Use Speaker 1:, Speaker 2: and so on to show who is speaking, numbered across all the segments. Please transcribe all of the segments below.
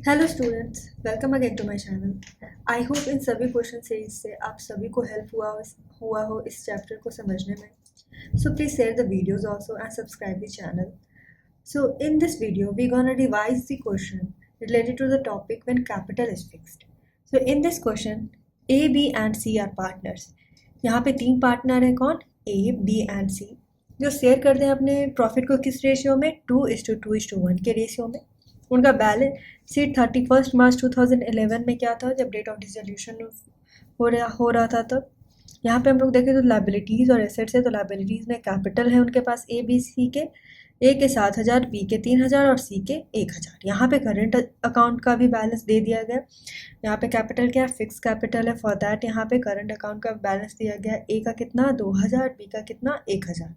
Speaker 1: Hello students, welcome again to my channel. I hope इन सभी question series से आप सभी को हेल्प हुआ हो इस चैप्टर को समझने में। So please share the videos also and subscribe the channel. So in this video we gonna revise the question related to the topic when capital is fixed. So in this question, A, B and C are partners. यहाँ पे तीन partner हैं कौन? A, B and C, जो share करते हैं अपने profit को किस रेशियो में? 2:2:1 के रेशियो में। उनका बैलेंस शीट 31 मार्च 2011 में क्या था, जब डेट ऑफ डिसोल्यूशन हो रहा था तब। यहाँ पे हम लोग देखें तो लाइबिलिटीज़ और एसेट्स है, तो लाइबिलिटीज़ में कैपिटल है उनके पास ए बी सी के, ए के 7,000, बी के 3,000 और सी के 1,000। यहाँ पे करंट अकाउंट का भी बैलेंस दे दिया गया। यहाँ पे कैपिटल क्या है? फिक्स कैपिटल है। फॉर दैट यहाँ पे करंट अकाउंट का बैलेंस दिया गया। ए का कितना? 2,000, बी का कितना? 1,000।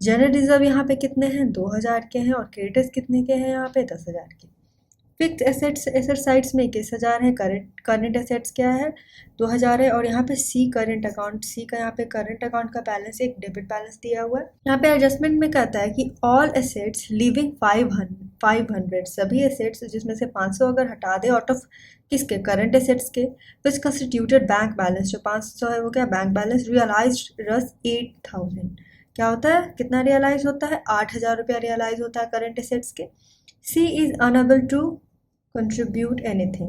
Speaker 1: जनरल रिजर्व यहाँ पे कितने हैं? 2,000 के हैं। और क्रेडिटर्स कितने के हैं? यहाँ पे 10,000 के। फिक्स एसेट साइड्स में 21,000 है। करंट एसेट्स क्या है? 2,000 है। और यहाँ पे सी करंट अकाउंट, सी का यहाँ पे करंट अकाउंट का बैलेंस एक डेबिट बैलेंस दिया हुआ है। यहाँ पे एडजस्टमेंट में कहता है कि ऑल एसेट्स लिविंग 500, सभी एसेट्स जिसमें से 500 अगर हटा दे आउट ऑफ किसके? करंट एसेट्स के, विच कंस्टिट्यूटेड बैंक बैलेंस, जो 500 है वो क्या? Bank balance. रियलाइज रस 8,000, क्या होता है? कितना रियलाइज होता है? 8,000 रुपया रियलाइज होता है करंट एसेट्स के। C is unable to contribute anything.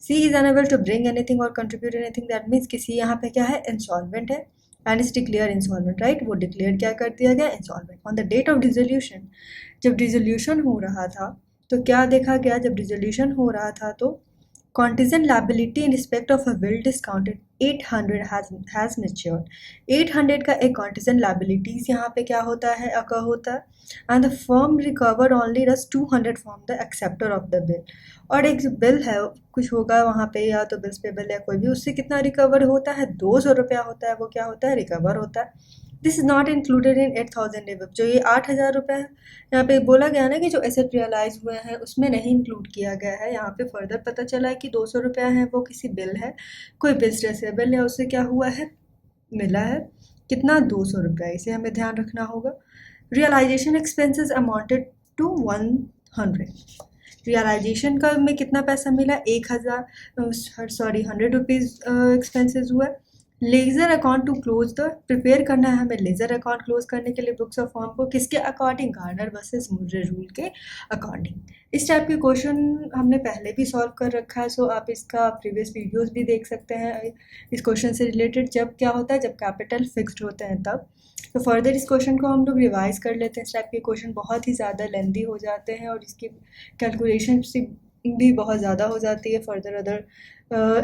Speaker 1: C is unable to bring anything or contribute anything. That means कि C यहाँ पे क्या है? insolvent है and is declared insolvent, right? वो declare क्या कर दिया गया? insolvent. On the date of dissolution, जब डिसोल्यूशन हो रहा था तो क्या देखा गया? जब डिसोल्यूशन हो रहा था तो contingent liability in respect of a will discounted 800 has matured. 800 का एक contingent liabilities यहाँ पे क्या होता है? अका होता है। and the firm recover only does 200 from the acceptor of the bill. और एक जो बिल है कुछ होगा वहाँ पे, या तो बिल्स पेबल या कोई भी, उससे कितना रिकवर होता है? 200 रुपया होता है। वो क्या होता है? रिकवर होता है। This is not included in 8,000 above. जो ये 8,000 रुपये है, यहाँ पे बोला गया ना कि जो एसेट रियलाइज हुए हैं उसमें नहीं इंक्लूड किया गया है। यहाँ पे फर्दर पता चला है कि 200 रुपया है वो किसी बिल है, कोई बिल्स रेसेबल है, उससे क्या हुआ है? मिला है कितना? 200 रुपया। इसे हमें ध्यान रखना होगा। Realisation expenses amounted to 100। Realisation का में कितना पैसा मिला? 100 रुपीज़ एक्सपेंसेस हुआ। Ledger account to close the, prepare करना है हमें लेजर अकाउंट क्लोज करने के लिए बुक्स ऑफ फॉर्म को, किसके according? Garner versus Murray rule के अकॉर्डिंग। इस टाइप के क्वेश्चन हमने पहले भी सॉल्व कर रखा है, सो आप इसका प्रीवियस वीडियोस भी देख सकते हैं इस क्वेश्चन से रिलेटेड। जब क्या होता है? जब कैपिटल फिक्स्ड होते हैं तब। तो फर्दर इस क्वेश्चन को हम लोग रिवाइज कर लेते हैं। इस टाइप के क्वेश्चन बहुत ही ज़्यादा लेंदी हो जाते हैं और इसकी कैलकुलेशन भी बहुत ज़्यादा हो जाती है फर्दर अदर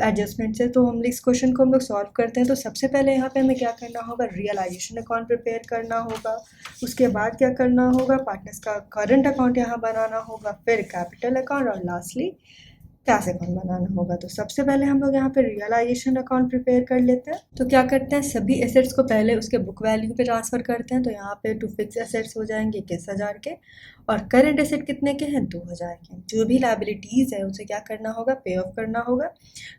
Speaker 1: एडजस्टमेंट से। तो हम इस क्वेश्चन को हम लोग सॉल्व करते हैं। तो सबसे पहले यहाँ पे हमें क्या करना होगा? रियलाइजेशन अकाउंट प्रिपेयर करना होगा। उसके बाद क्या करना होगा? पार्टनर्स का करंट अकाउंट यहाँ बनाना होगा, फिर कैपिटल अकाउंट और लास्टली कैश अकाउंट बनाना होगा। तो सबसे पहले हम लोग यहाँ पे रियलाइजेशन अकाउंट प्रिपेयर कर लेते हैं। तो क्या करते हैं? सभी एसेट्स को पहले उसके बुक वैल्यू पे ट्रांसफ़र करते हैं। तो यहाँ पे टू फिक्स एसेट्स हो जाएंगे 21,000 के, और करेंट एसेट कितने के हैं? 2,000 के। जो भी लाइबिलिटीज़ है उसे क्या करना होगा? पे ऑफ करना होगा।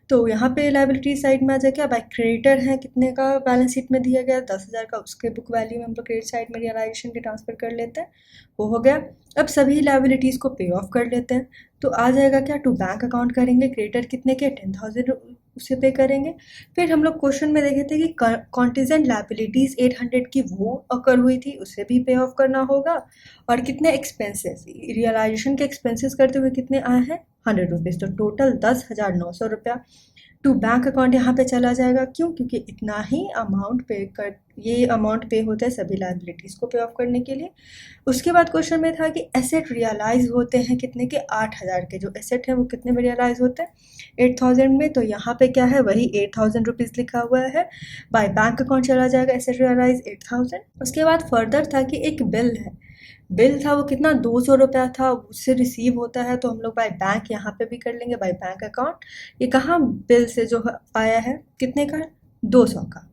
Speaker 1: तो यहाँ पे लाइबिलिटी साइड में आ जाए क्या? बाई क्रेडिटर है कितने का बैलेंस शीट में दिया गया? 10,000 का, उसके बुक वैल्यू में हम लोग क्रेडिट साइड में रियलाइजेशन के ट्रांसफ़र कर लेते हैं। वो हो गया। अब सभी लाइबिलिटीज़ को पे ऑफ कर लेते हैं। तो आ जाएगा क्या? टू बैंक अकाउंट करेंगे। क्रेडिटर कितने के? 10,000 उसे पे करेंगे। फिर हम लोग क्वेश्चन में देखे थे कि कॉन्टिजेंट लाइबिलिटीज़ 800 की वो अकर हुई थी, उसे भी पे ऑफ करना होगा। और कितने एक्सपेंसेस, रियलाइजेशन के एक्सपेंसेस करते हुए कितने आए हैं? 100 रुपीज़। तो टोटल 10,900 रुपया टू बैंक अकाउंट यहाँ पे चला जाएगा। क्यों? क्योंकि इतना ही अमाउंट ये अमाउंट पे होता है सभी लाइबिलिटीज़ को पे ऑफ करने के लिए। उसके बाद क्वेश्चन में था कि एसेट रियलाइज होते हैं कितने के? 8,000 के। जो एसेट है वो कितने में रियलाइज होते हैं? 8,000 में। तो यहाँ पे क्या है? वही 8,000 रुपीज़ लिखा हुआ है। बाय बैंक अकाउंट चला जाएगा एसेट रियलाइज 8,000। उसके बाद फर्दर था कि एक बिल है, बिल था वो कितना? 200 रुपया था, उससे रिसीव होता है। तो हम लोग बाय बैंक यहाँ पे भी कर लेंगे, बाय बैंक अकाउंट। ये कहाँ बिल से जो आया है कितने का? 200 का।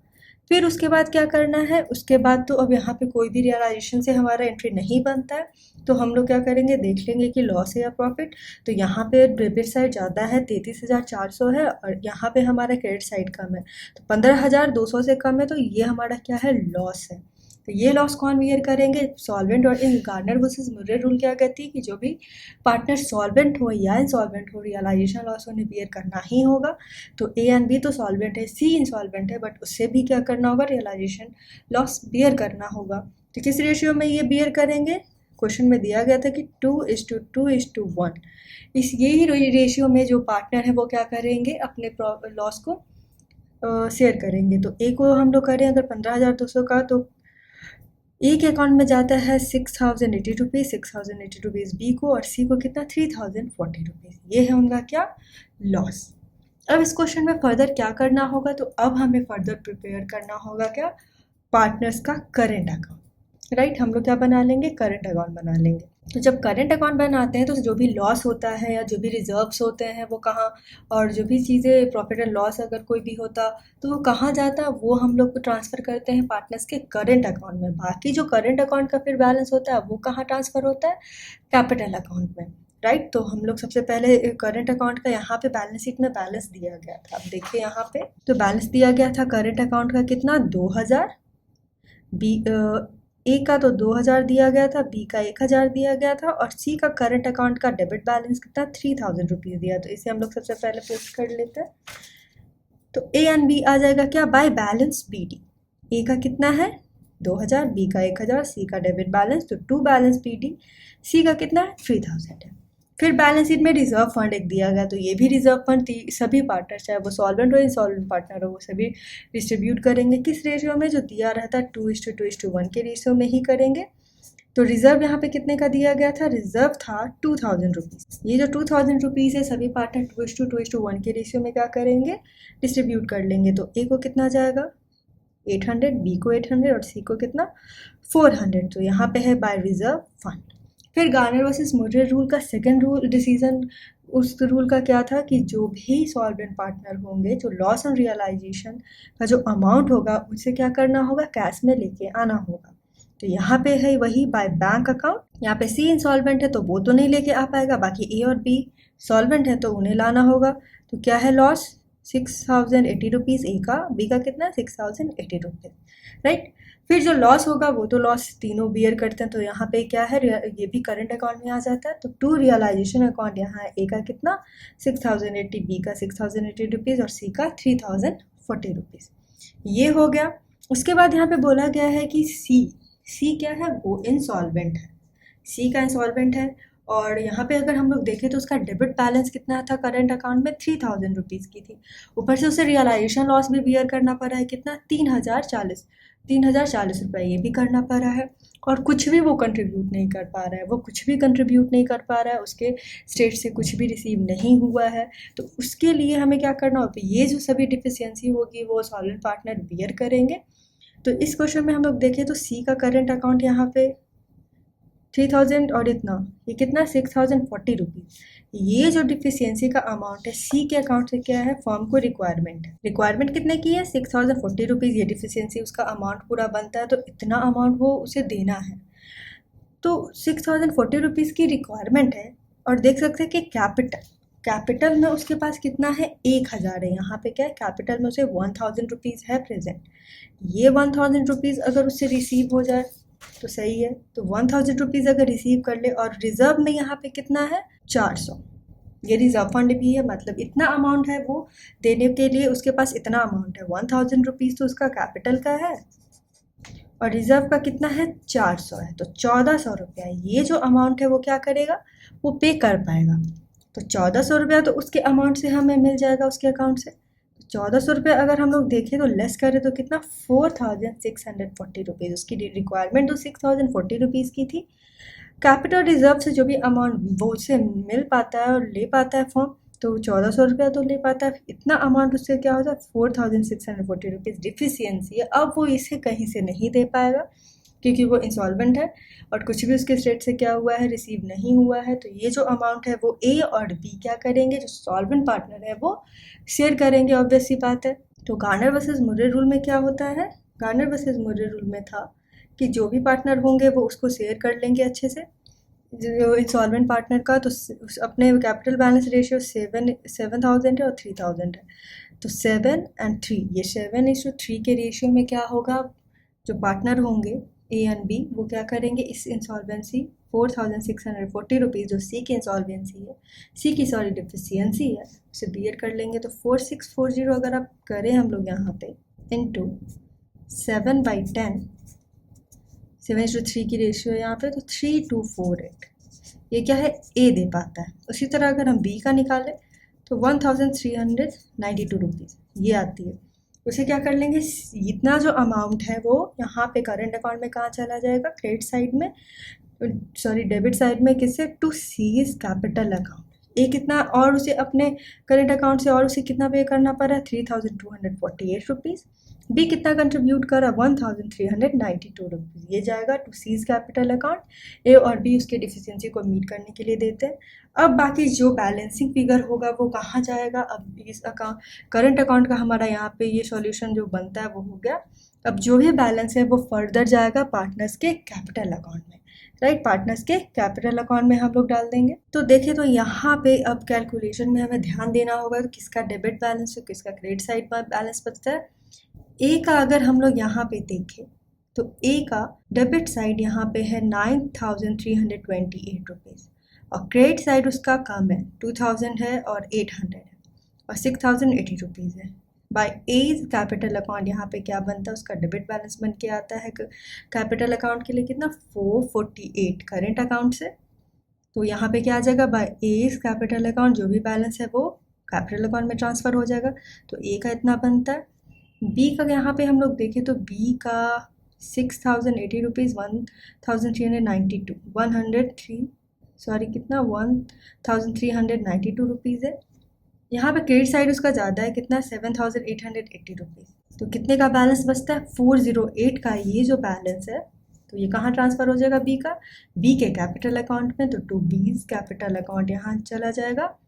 Speaker 1: फिर उसके बाद क्या करना है? उसके बाद तो अब यहाँ पे कोई भी रियलाइजेशन से हमारा एंट्री नहीं बनता है। तो हम लोग क्या करेंगे? देख लेंगे कि लॉस है या प्रॉफिट। तो यहाँ पे डेबिट साइड ज़्यादा है, 33,400 है, और यहाँ पे हमारा क्रेडिट साइड कम है। तो 15,200 से कम है, तो ये हमारा क्या है? लॉस है। तो ये लॉस कौन बियर करेंगे? सॉल्वेंट। और इन गार्नर वर्सेस मुर्रे रूल क्या कहती है कि जो भी पार्टनर सॉल्वेंट हो या इनसॉल्वेंट हो, रियलाइजेशन लॉस उन्हें बियर करना ही होगा। तो ए एंड बी तो सॉल्वेंट है, सी इनसॉल्वेंट है, बट उससे भी क्या करना होगा? रियलाइजेशन लॉस बियर करना होगा। तो किस रेशियो में ये बियर करेंगे? क्वेश्चन में दिया गया था कि 2:2:1। इस यही रेशियो में जो पार्टनर है वो क्या करेंगे? अपने लॉस को शेयर करेंगे। तो ए को हम लोग करें अगर 15,200 का, तो ए के अकाउंट में जाता है 6,080 रुपीज़, 6,080 रुपीज़ बी को, और सी को कितना? 3,040 रुपीज़। ये है उनका क्या? लॉस। अब इस क्वेश्चन में फर्दर क्या करना होगा? तो अब हमें फर्दर प्रिपेयर करना होगा क्या? पार्टनर्स का करेंट अकाउंट, राइट। हम लोग क्या बना लेंगे? करंट अकाउंट बना लेंगे। तो जब करंट अकाउंट बनाते हैं तो जो भी लॉस होता है या जो भी रिजर्व्स होते हैं वो कहाँ, और जो भी चीज़ें प्रॉफिट एंड लॉस अगर कोई भी होता तो वो कहाँ जाता, वो हम लोग को ट्रांसफ़र करते हैं पार्टनर्स के करंट अकाउंट में। बाकी जो करंट अकाउंट का फिर बैलेंस होता है वो कहाँ ट्रांसफ़र होता है? कैपिटल अकाउंट में, राइट। तो हम लोग सबसे पहले करंट अकाउंट का यहाँ पे बैलेंस शीट में बैलेंस दिया गया था। अब देखिए यहाँ पे तो बैलेंस दिया गया था करंट अकाउंट का कितना? 2,000। बी ए का तो 2,000 दिया गया था, बी का 1,000 दिया गया था, और सी का करंट अकाउंट का डेबिट बैलेंस कितना? 3,000 रुपीज़ दिया। तो इसे हम लोग सबसे पहले पोस्ट कर लेते हैं। तो ए एंड बी आ जाएगा क्या? By balance B D. A का कितना है? 2,000, बी का 1,000, सी का डेबिट बैलेंस तो 2 बैलेंस बी डी, सी का कितना है? 3,000 है। फिर बैलेंस शीट में रिजर्व फंड एक दिया गया, तो ये भी रिजर्व फंड सभी पार्टनर, चाहे वो सॉल्वेंट हो इंसॉल्वेंट पार्टनर हो, वो सभी डिस्ट्रीब्यूट करेंगे किस रेशियो में? जो दिया रहता है 2:2:1 के रेशियो में ही करेंगे। तो रिजर्व यहाँ पे कितने का दिया गया था? रिजर्व था 2,000 रुपीज़। ये जो 2,000 रुपीज़ है सभी पार्टनर 2:2:1 के रेशियो में क्या करेंगे? डिस्ट्रीब्यूट कर लेंगे। तो ए को कितना जाएगा? 800, बी को 800 और सी को कितना? 400। तो यहाँ पे है बाय रिजर्व फंड। फिर गार्नर वर्सेस मुर्रे रूल का सेकंड रूल डिसीजन, उस रूल का क्या था कि जो भी सॉल्वेंट पार्टनर होंगे, जो लॉस ऑन रियलाइजेशन का जो अमाउंट होगा उसे क्या करना होगा? कैश में लेके आना होगा। तो यहाँ पे है वही बाय बैंक अकाउंट। यहाँ पे सी इंसॉल्वेंट है तो वो तो नहीं लेके आ पाएगा, बाकी ए और बी सॉल्वेंट है तो उन्हें लाना होगा। तो क्या है लॉस? 6,080 रुपीज़ ए का, बी का कितना? 6,080 रुपीज़, राइट। फिर जो लॉस होगा वो तो लॉस तीनों बियर करते हैं, तो यहाँ पे क्या है? ये भी करंट अकाउंट में आ जाता है। तो टू रियलाइजेशन अकाउंट यहाँ है। ए का कितना? 6,080, बी का 6,080 रुपीज़ और सी का 3,040 रुपीज़। ये हो गया। उसके बाद यहाँ पे बोला गया है कि सी क्या है? वो इंसॉल्वेंट है। सी का इंसॉल्वेंट है, और यहाँ पे अगर हम लोग देखें तो उसका डेबिट बैलेंस कितना था करंट अकाउंट में? 3,000 रुपीज़ की थी। ऊपर से उसे रियलाइजेशन लॉस भी बियर करना पड़ा है कितना? 3,040 रुपये ये भी करना पड़ रहा है। और कुछ भी वो कंट्रीब्यूट नहीं कर पा रहा है, वो कुछ भी कंट्रीब्यूट नहीं कर पा रहा है, उसके स्टेट से कुछ भी रिसीव नहीं हुआ है। तो उसके लिए हमें क्या करना होगा? ये जो सभी डिफिशियंसी होगी वो सॉल्वेंट पार्टनर बियर करेंगे। तो इस क्वेश्चन में हम लोग देखें तो सी का करंट अकाउंट यहाँ पे 3,000 और इतना, ये कितना? 6,040 रुपीज़। ये जो डिफिशियंसी का अमाउंट है सी के अकाउंट से क्या है? फॉर्म को रिक्वायरमेंट है। रिक्वायरमेंट कितने की है? 6,040 रुपीज़ ये डिफिशियंसी उसका अमाउंट पूरा बनता है, तो इतना अमाउंट वो उसे देना है। तो 6,040 रुपीज़ की रिक्वायरमेंट है, और देख सकते हैं कि कैपिटल में उसके पास कितना है? 1,000 है। यहाँ पे क्या है? कैपिटल में उसे 1,000 रुपीज़ है प्रेजेंट। ये 1,000 रुपीज़ अगर उससे रिसीव हो जाए तो सही है। तो 1,000 रुपीज़ अगर रिसीव कर ले, और रिजर्व में यहाँ पे कितना है? 400। ये रिजर्व फंड भी है, मतलब इतना अमाउंट है वो देने के लिए उसके पास इतना अमाउंट है। 1,000 रुपीज़ तो उसका कैपिटल का है, और रिजर्व का कितना है? 400 है। तो 1,400 रुपया ये जो अमाउंट है वो क्या करेगा? वो पे कर पाएगा। तो 1,400 रुपया तो उसके अमाउंट से हमें मिल जाएगा, उसके अकाउंट से। 1,400 रुपये अगर हम लोग देखें तो लेस करें तो कितना? 4,640 रुपीज़। उसकी रिक्वायरमेंट तो 6,040 रुपीज़ की थी। कैपिटल रिजर्व से जो भी अमाउंट वो उससे मिल पाता है और ले पाता है फॉर्म, तो 1,400 रुपया तो ले पाता है। इतना अमाउंट उससे क्या होता है? 4,640 रुपीज़ डिफिशियंसी है। अब वो इसे कहीं से नहीं दे पाएगा क्योंकि वो इंसॉल्वेंट है, और कुछ भी उसके स्टेट से क्या हुआ है? रिसीव नहीं हुआ है। तो ये जो अमाउंट है वो ए और बी क्या करेंगे? जो सॉल्वेंट पार्टनर है वो शेयर करेंगे, ऑब्वियस सी बात है। तो गार्नर वर्सेस मुर्रे रूल में क्या होता है? गार्नर वर्सेस मुर्रे रूल में था कि जो भी पार्टनर होंगे वो उसको शेयर कर लेंगे अच्छे से। जो इंसॉल्वेंट पार्टनर का तो अपने कैपिटल बैलेंस रेशियो 7,000 है और 3,000 है। तो 7 और 3, ये 7:3 के रेशियो में क्या होगा? जो पार्टनर होंगे ए एंड बी वो क्या करेंगे, इस इंसॉल्वेंसी 4640 रुपीज़ जो सी की इंसॉल्वेंसी है, सी की सॉरी डिफिशियंसी है, उसे बी एड कर लेंगे। तो 4640 अगर आप करें हम लोग यहाँ पे इंटू 7/10, 7:3 की रेशियो है यहाँ पे, तो 3248 ये क्या है, ए दे पाता है। उसी तरह अगर हम बी का निकालें तो 1392 रुपीज़ ये आती है। उसे क्या कर लेंगे, इतना जो अमाउंट है वो यहाँ पे करंट अकाउंट में कहाँ चला जाएगा, क्रेडिट साइड में, सॉरी डेबिट साइड में, किससे, टू सीज कैपिटल अकाउंट। ए कितना, और उसे अपने करेंट अकाउंट से और उसे कितना पे करना पड़ रहा है, 3248 रुपीज़। बी कितना कंट्रीब्यूट कर रहा है, 1392 रुपीज़, ये जाएगा टू सीज कैपिटल अकाउंट। ए और बी उसके डिफिशियंसी को मीट करने के लिए देते हैं। अब बाकी जो बैलेंसिंग फिगर होगा वो कहाँ जाएगा, अब इस अकाउंट करंट अकाउंट का हमारा यहाँ पे ये सॉल्यूशन जो बनता है वो हो गया। अब जो भी बैलेंस है वो फर्दर जाएगा पार्टनर्स के कैपिटल अकाउंट में, राइट, पार्टनर्स के कैपिटल अकाउंट में हम लोग डाल देंगे। तो देखें तो यहाँ पे अब कैलकुलेशन में हमें ध्यान देना होगा कि किसका डेबिट बैलेंस है, किसका क्रेडिट साइड पर बैलेंस बचता है। ए का अगर हम लोग यहाँ पे देखें तो ए का डेबिट साइड यहाँ पे है 9328 रुपीज़ और क्रेडिट साइड उसका कम है, 2000 है और 800 है और 6080 रुपीज़ है। बाय एज कैपिटल अकाउंट यहाँ पे क्या बनता है, उसका डेबिट बैलेंस बन के आता है कैपिटल अकाउंट के लिए कितना, 448 करेंट अकाउंट से। तो यहाँ पे क्या आ जाएगा, बाय एज कैपिटल अकाउंट जो भी बैलेंस है वो कैपिटल अकाउंट में ट्रांसफ़र हो जाएगा। तो ए का इतना बनता है। बी का यहाँ पे हम लोग देखें तो बी का 6080 रुपीज़, 1392 103 सॉरी कितना 1392 रुपीज़ है। यहाँ पे क्रेडिट साइड उसका ज़्यादा है, कितना 7880 रुपीज़। तो कितने का बैलेंस बचता है, 408 का ये जो बैलेंस है तो ये कहाँ ट्रांसफ़र हो जाएगा, बी का, बी के कैपिटल अकाउंट में, तो टू बीज कैपिटल अकाउंट यहाँ चला जाएगा।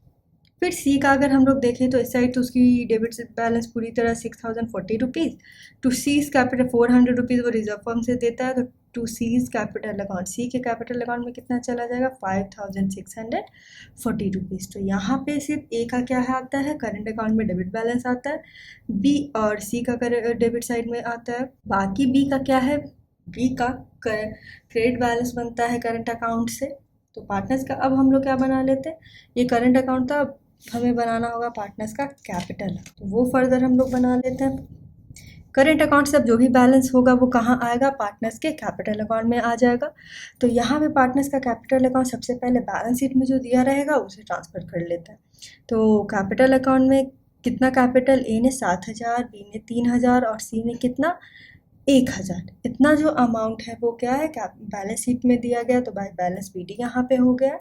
Speaker 1: फिर सी का अगर हम लोग देखें तो इस साइड तो उसकी डेबिट बैलेंस पूरी तरह 6040 rupees, to C's capital 400 rupees वो रिजर्व फर्म से देता है, तो to C's capital account, C के कैपिटल अकाउंट में कितना चला जाएगा, 5640 रुपीज़। तो यहाँ पे सिर्फ ए का क्या है आता है, करंट अकाउंट में डेबिट बैलेंस आता है, बी और सी का डेबिट साइड में आता है। बाकी बी का क्या है, बी का क्रेडिट बैलेंस बनता है करंट अकाउंट से। तो पार्टनर्स का अब हम लोग क्या बना लेते हैं, ये करंट अकाउंट था, हमें बनाना होगा पार्टनर्स का कैपिटल, तो वो फर्दर हम लोग बना लेते हैं। करेंट अकाउंट से अब जो भी बैलेंस होगा वो कहाँ आएगा, पार्टनर्स के कैपिटल अकाउंट में आ जाएगा। तो यहाँ पे पार्टनर्स का कैपिटल अकाउंट सबसे पहले बैलेंस शीट में जो दिया रहेगा उसे ट्रांसफ़र कर लेता है। तो कैपिटल अकाउंट में कितना कैपिटल, ए ने 7000, बी ने 3000 और सी ने कितना 1000, इतना जो अमाउंट है वो क्या है, बैलेंस शीट में दिया गया, तो बाय बैलेंस बी डी यहाँ पे हो गया।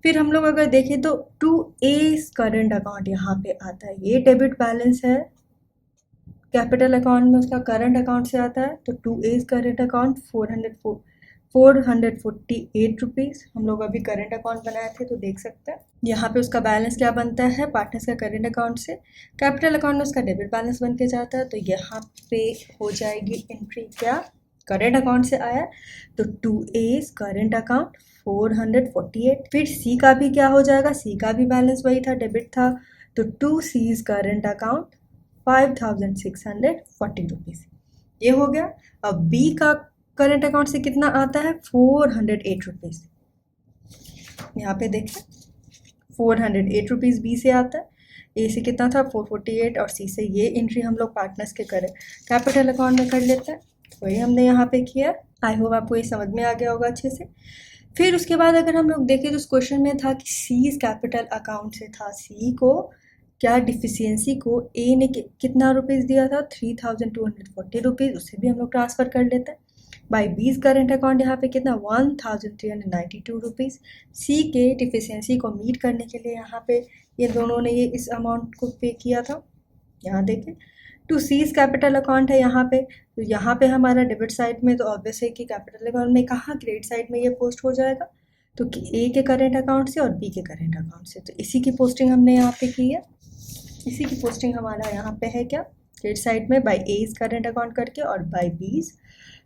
Speaker 1: फिर हम लोग अगर देखें तो टू ए करंट अकाउंट यहाँ पे आता है, ये डेबिट बैलेंस है कैपिटल अकाउंट में, उसका करंट अकाउंट से आता है। तो to A current account 448 rupees, हम लोग अभी करंट अकाउंट बनाए थे तो देख सकते हैं यहाँ पे उसका बैलेंस क्या बनता है, पार्टनर्स का करंट अकाउंट से कैपिटल अकाउंट में उसका डेबिट बैलेंस बन के जाता है। तो यहाँ पे हो जाएगी एंट्री क्या, करंट अकाउंट से आया, तो टू ए करंट अकाउंट 448। फिर सी का भी क्या हो जाएगा, सी का भी बैलेंस वही था, डेबिट था, तो to C's current account 5640 rupees, ये हो गया। अब बी का करंट अकाउंट से कितना आता है, 408 रुपीज़, यहाँ पे देखें 408 रुपीज़ बी से आता है, ए से कितना था 448 और सी से ये एंट्री हम लोग पार्टनर्स के करें कैपिटल अकाउंट में कर लेते हैं। वही हमने यहाँ पे किया। आई होप आपको ये समझ में आ गया होगा अच्छे से। फिर उसके बाद अगर हम लोग देखें तो उस क्वेश्चन में था कि सीज कैपिटल अकाउंट से था, सी को क्या डिफिशियंसी को ए ने कितना रुपीज़ दिया था, 3240 रुपीज़, उसे भी हम लोग ट्रांसफ़र कर लेते हैं। बाई बीज करेंट अकाउंट यहाँ पे कितना 1392 रुपीज़, सी के डिफिशियंसी को मीट करने के लिए यहाँ पे ये दोनों ने ये इस अमाउंट को पे किया था। यहाँ देखें टू सीज कैपिटल अकाउंट है यहाँ पे, तो यहाँ पे हमारा डेबिट साइड में तो ऑब्वियस है कि कैपिटल अकाउंट में कहाँ क्रेडिट साइड में ये पोस्ट हो जाएगा, तो ए के करेंट अकाउंट से और बी के करेंट अकाउंट से। तो इसी की पोस्टिंग हमने यहाँ पे की है, इसी की पोस्टिंग हमारा यहाँ पे है क्या, क्रेडिट साइड में बाई एज करेंट अकाउंट करके और बाई बीज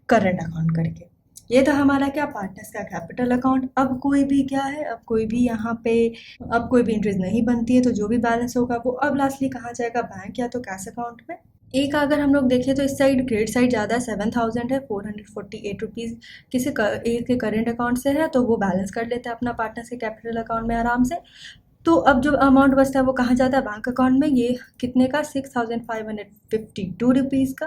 Speaker 1: करंट अकाउंट करके। ये था हमारा क्या, पार्टनर्स का कैपिटल अकाउंट। अब कोई भी क्या है, अब कोई भी यहाँ पे अब कोई भी इंट्रीज नहीं बनती है, तो जो भी बैलेंस होगा वो अब लास्टली कहाँ जाएगा, बैंक या तो कैश अकाउंट में एक अगर हम लोग देखें तो इस साइड क्रेडिट साइड ज़्यादा है, 7,000 है, 448 रुपीज़ किसी एक के करेंट अकाउंट से है, तो वो बैलेंस कर लेता है अपना पार्टनर्स के कैपिटल अकाउंट में आराम से। तो अब जो अमाउंट बचता है वो कहाँ जाता है, बैंक अकाउंट में। ये कितने का, 6,552 रुपीज़ का,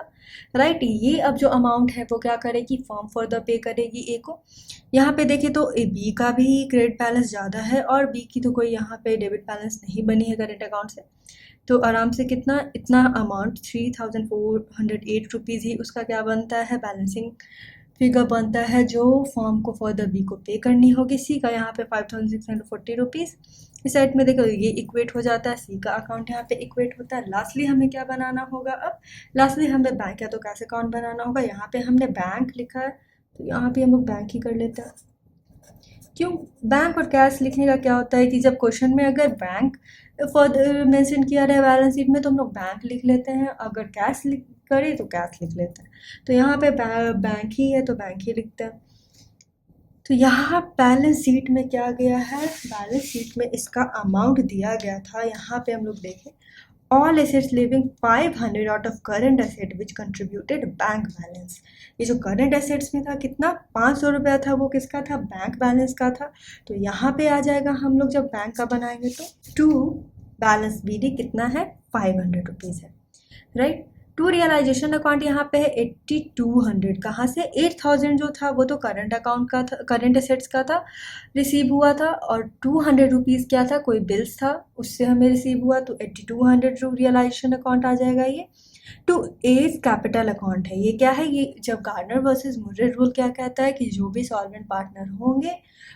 Speaker 1: राइट। ये अब जो अमाउंट है वो क्या करेगी, फॉर्म फर्दर पे करेगी ए को। यहाँ पे देखें तो ए बी का भी क्रेडिट बैलेंस ज़्यादा है और बी की तो कोई यहाँ पे डेबिट बैलेंस नहीं बनी है करेंट अकाउंट से। तो आराम से कितना, इतना अमाउंट 3,408 रुपीज़ ही उसका क्या बनता है, बैलेंसिंग फिगर बनता है, जो फॉर्म को फर्दर बी को पे करनी होगी। सी का यहाँ पे 5,640 रुपीज़। इस साइड में देखो ये इक्वेट हो जाता है, सी का अकाउंट यहाँ पे इक्वेट होता है। लास्टली हमें क्या बनाना होगा, अब लास्टली हमें बैंक या तो कैश अकाउंट बनाना होगा। यहाँ पे हमने बैंक लिखा है तो यहाँ पे हम लोग बैंक ही कर लेते हैं। क्यों, बैंक और कैश लिखने का क्या होता है कि जब क्वेश्चन में अगर बैंक फर्दर मेंशन किया रहे बैलेंस शीट में तो हम लोग बैंक लिख लेते हैं, अगर कैश लिख करें तो कैश लिख लेते हैं। तो यहाँ पे बैंक ही है तो बैंक ही लिखते हैं। तो यहाँ बैलेंस शीट में क्या गया है, बैलेंस शीट में इसका अमाउंट दिया गया था। यहाँ पे हम लोग देखें, all assets living 500 out of current asset which contributed bank balance. ये जो करंट एसेट्स में था कितना, 500 रुपया था, वो किसका था, बैंक बैलेंस का था। तो यहाँ पे आ जाएगा, हम लोग जब बैंक का बनाएंगे तो टू बैलेंस बी डी कितना है, 500 रुपीज़ है, राइट। टू रियलाइजेशन अकाउंट यहाँ पे है 8200। कहाँ से, 8000 जो था वो तो करंट अकाउंट का था, करंट एसेट्स का था, रिसीव हुआ था। और 200 रुपीज़ क्या था, कोई बिल्स था, उससे हमें रिसीव हुआ। तो 8200 टू रियलाइजेशन अकाउंट आ जाएगा ये। टू एज कैपिटल अकाउंट है, ये क्या है, ये जब गार्डनर वर्सेस मुर्रे रूल क्या कहता है कि जो भी सॉल्वेंट पार्टनर होंगे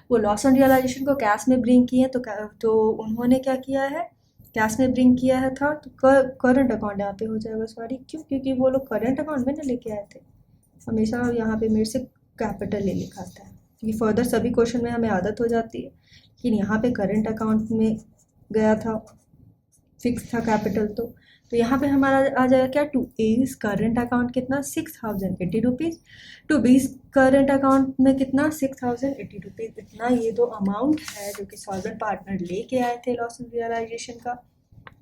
Speaker 1: वो लॉस ऑन रियलाइजेशन को कैश में ब्रिंग किए, तो उन्होंने क्या किया है, कैश में ब्रिंग किया है था, तो करंट अकाउंट यहाँ पे हो जाएगा। सॉरी, क्यों, क्योंकि वो लोग करंट अकाउंट में ना लेके आए थे, हमेशा यहाँ पे मेरे से कैपिटल ले लिखा आता है, क्योंकि फर्दर सभी क्वेश्चन में हमें आदत हो जाती है। लेकिन यहाँ पे करंट अकाउंट में गया था, फिक्स था कैपिटल। तो यहाँ पे हमारा आ जाएगा क्या, टू एज करंट अकाउंट कितना, 6,080 रुपीज़। टू बीस करंट अकाउंट में कितना, 6,080 रुपीज़। इतना ये दो अमाउंट है जो कि सॉल्वेंट पार्टनर लेके आए थे लॉस ऑन रियलाइजेशन का।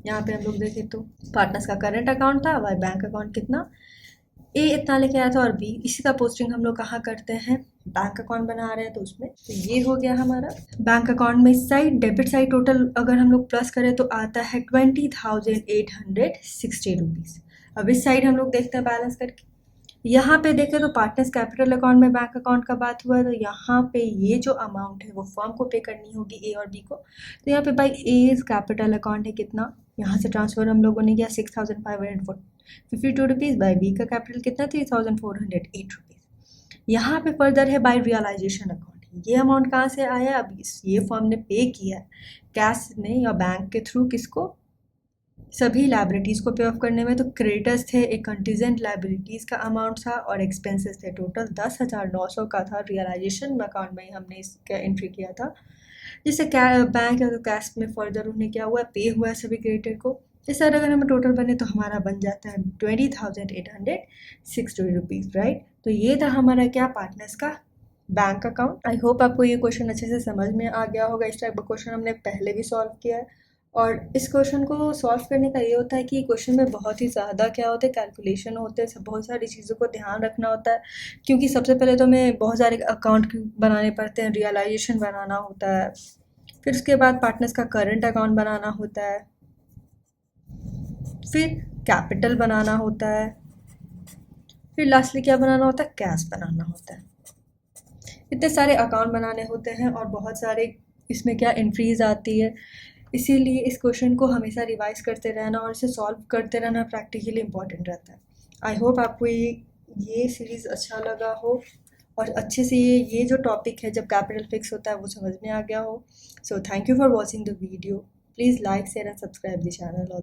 Speaker 1: यहाँ पे हम लोग देखें तो पार्टनर्स का करंट अकाउंट था, वाई बैंक अकाउंट कितना, ए इतना लेके आया था, और बी इसी का पोस्टिंग हम लोग कहाँ करते हैं, बैंक अकाउंट बना रहे हैं तो उसमें। तो ये हो गया हमारा बैंक अकाउंट में। इस साइड डेबिट साइड टोटल अगर हम लोग प्लस करें तो आता है 20,860 रुपीज़। अब इस साइड हम लोग देखते हैं बैलेंस करके, यहाँ पे देखें तो पार्टनर्स कैपिटल अकाउंट में बैंक अकाउंट का बात हुआ है, तो यहाँ पे ये जो अमाउंट है वो फर्म को पे करनी होगी, ए और बी को। तो यहाँ पे बाई एज कैपिटल अकाउंट है कितना, यहाँ से ट्रांसफ़र हम लोगों ने किया 6,552 रुपीज़, बाई बी का कैपिटल कितना, 3,408 रुपीज़। यहाँ पे फर्दर है बाई रियलाइजेशन अकाउंट, ये अमाउंट कहाँ से आया, अब ये फर्म ने पे किया कैश में या बैंक के थ्रू, किसको, सभी लाइबिलिटीज़ को पे ऑफ करने में। तो क्रेडिटर्स थे, एक कंटीजेंट लाइबिलिटीज़ का अमाउंट था, और एक्सपेंसेस थे टोटल 10,900 का था। रियलाइजेशन अकाउंट में हमने इसका एंट्री किया था, जिससे बैंक या तो कैश में फर्दर उन्हें क्या हुआ, पे हुआ है सभी क्रेडिटर को। इस तरह अगर हमें टोटल बने तो हमारा बन जाता है 20,860 रुपीज़, राइट। तो ये था हमारा क्या, पार्टनर्स का बैंक अकाउंट। आई होप आपको ये क्वेश्चन अच्छे से समझ में आ गया होगा। इस टाइप का क्वेश्चन हमने पहले भी सॉल्व किया है, और इस क्वेश्चन को सॉल्व करने का ये होता है कि क्वेश्चन में बहुत ही ज़्यादा क्या होते हैं, कैलकुलेशन होते हैं, बहुत सारी चीज़ों को ध्यान रखना होता है। क्योंकि सबसे पहले तो हमें बहुत सारे अकाउंट बनाने पड़ते हैं, रियलाइजेशन बनाना होता है, फिर उसके बाद पार्टनर्स का करंट अकाउंट बनाना होता है, फिर कैपिटल बनाना होता है, फिर लास्टली क्या बनाना होता है, कैश बनाना होता है। इतने सारे अकाउंट बनाने होते हैं और बहुत सारे इसमें क्या एंट्रीज आती है। इसीलिए इस क्वेश्चन को हमेशा रिवाइज करते रहना और इसे सॉल्व करते रहना प्रैक्टिकली इम्पॉर्टेंट रहता है। आई होप आपको ये सीरीज़ अच्छा लगा हो, और अच्छे से ये जो टॉपिक है जब कैपिटल फिक्स होता है वो समझ में आ गया हो। So thank you for watching the video. Please like share and subscribe the channel.